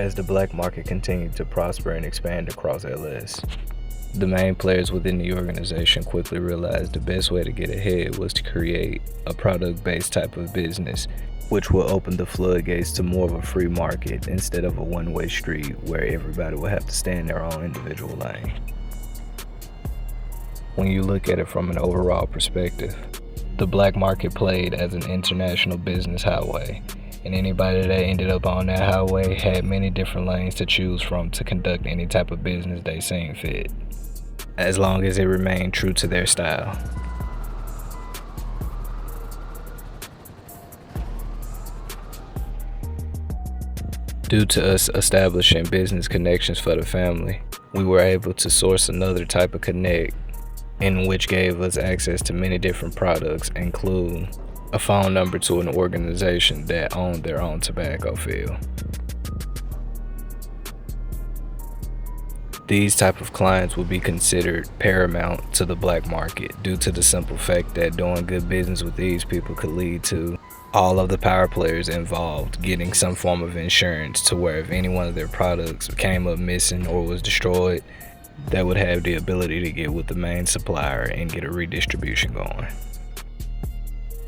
as the black market continued to prosper and expand across LS. The main players within the organization quickly realized the best way to get ahead was to create a product-based type of business, which will open the floodgates to more of a free market instead of a one-way street where everybody will have to stay in their own individual lane. When you look at it from an overall perspective, the black market played as an international business highway, and anybody that ended up on that highway had many different lanes to choose from to conduct any type of business they seen fit, as long as it remained true to their style. Due to us establishing business connections for the family, we were able to source another type of connect, in which gave us access to many different products, including a phone number to an organization that owned their own tobacco field. These type of clients would be considered paramount to the black market due to the simple fact that doing good business with these people could lead to all of the power players involved getting some form of insurance to where if any one of their products came up missing or was destroyed, they would have the ability to get with the main supplier and get a redistribution going.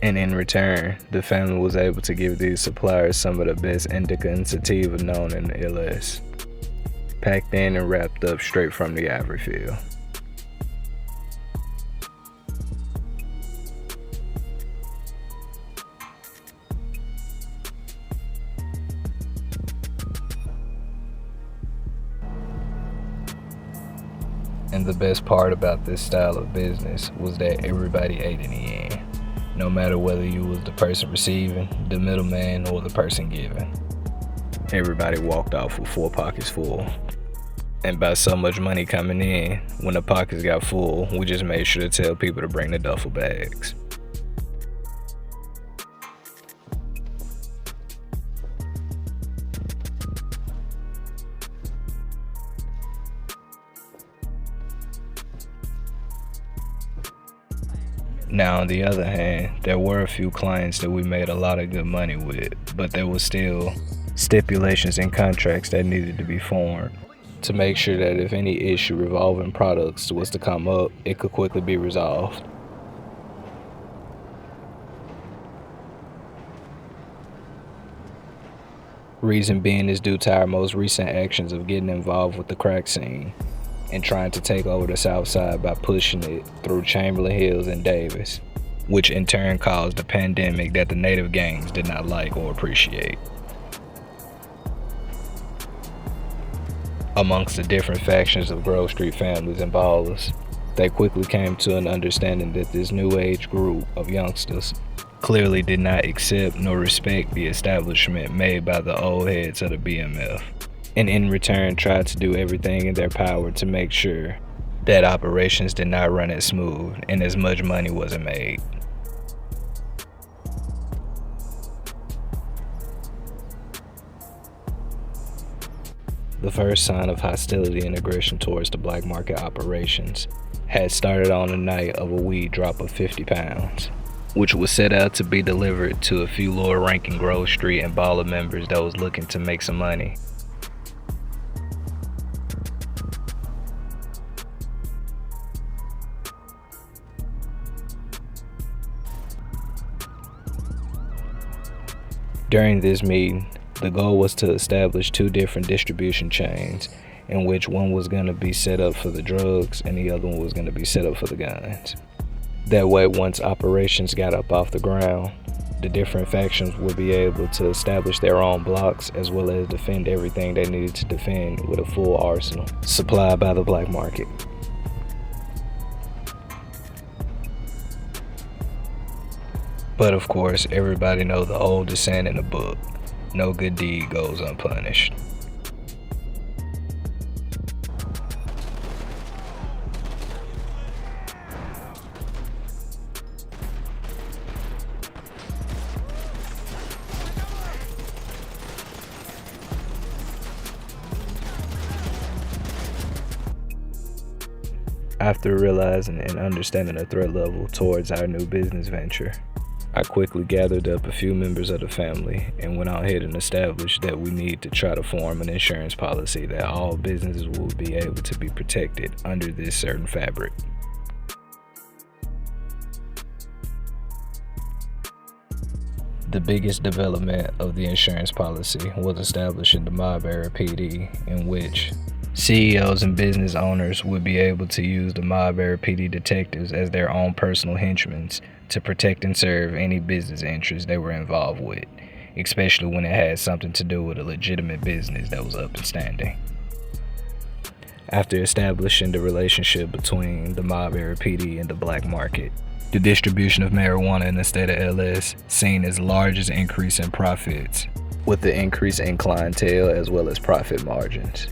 And in return, the family was able to give these suppliers some of the best indica and sativa known in the LS, packed in and wrapped up straight from the ivory field. And the best part about this style of business was that everybody ate in the end, no matter whether you was the person receiving, the middleman, or the person giving. Everybody walked off with 4 pockets full. And by so much money coming in, when the pockets got full, we just made sure to tell people to bring the duffel bags. Now, on the other hand, there were a few clients that we made a lot of good money with, but there was still stipulations and contracts that needed to be formed to make sure that if any issue revolving products was to come up, it could quickly be resolved. Reason being is due to our most recent actions of getting involved with the crack scene and trying to take over the South Side by pushing it through Chamberlain Hills and Davis, which in turn caused a pandemic that the native gangs did not like or appreciate. Amongst the different factions of Grove Street families and ballers, they quickly came to an understanding that this new age group of youngsters clearly did not accept nor respect the establishment made by the old heads of the BMF, and in return tried to do everything in their power to make sure that operations did not run as smooth and as much money wasn't made. The first sign of hostility and aggression towards the black market operations had started on the night of a weed drop of 50 pounds, which was set out to be delivered to a few lower ranking Grove Street and baller members that was looking to make some money. During this meeting, the goal was to establish 2 different distribution chains, in which one was going to be set up for the drugs and the other one was going to be set up for the guns. That way, once operations got up off the ground, the different factions would be able to establish their own blocks as well as defend everything they needed to defend with a full arsenal supplied by the black market. But of course, everybody knows the oldest saying in the book, no good deed goes unpunished. After realizing and understanding the threat level towards our new business venture, I quickly gathered up a few members of the family and went out ahead and established that we need to try to form an insurance policy that all businesses will be able to be protected under this certain fabric. The biggest development of the insurance policy was establishing the mob era PD, in which CEOs and business owners would be able to use the mob era PD detectives as their own personal henchmen to protect and serve any business interests they were involved with, especially when it had something to do with a legitimate business that was up and standing. After establishing the relationship between the mob era PD and the black market, the distribution of marijuana in the state of LS seen its largest increase in profits, with the increase in clientele as well as profit margins,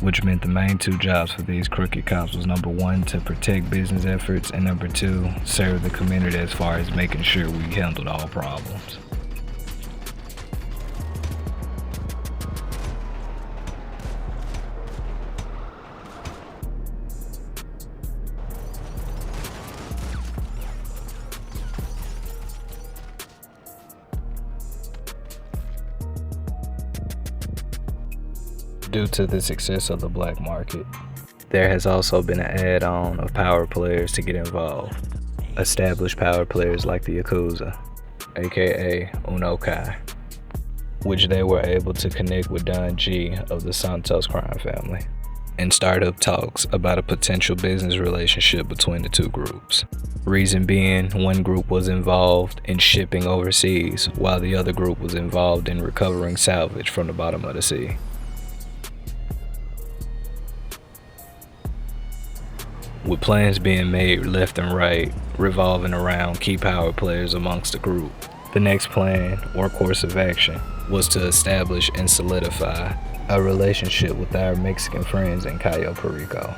which meant the main two jobs for these crooked cops was number one, to protect business efforts, and number two, serve the community as far as making sure we handled all problems. Due to the success of the black market, there has also been an add-on of power players to get involved. Established power players like the Yakuza, aka Unokai, which they were able to connect with Don G of the Santos crime family, and start up talks about a potential business relationship between the two groups. Reason being, one group was involved in shipping overseas, while the other group was involved in recovering salvage from the bottom of the sea. With plans being made left and right, revolving around key power players amongst the group, the next plan, or course of action, was to establish and solidify a relationship with our Mexican friends in Cayo Perico.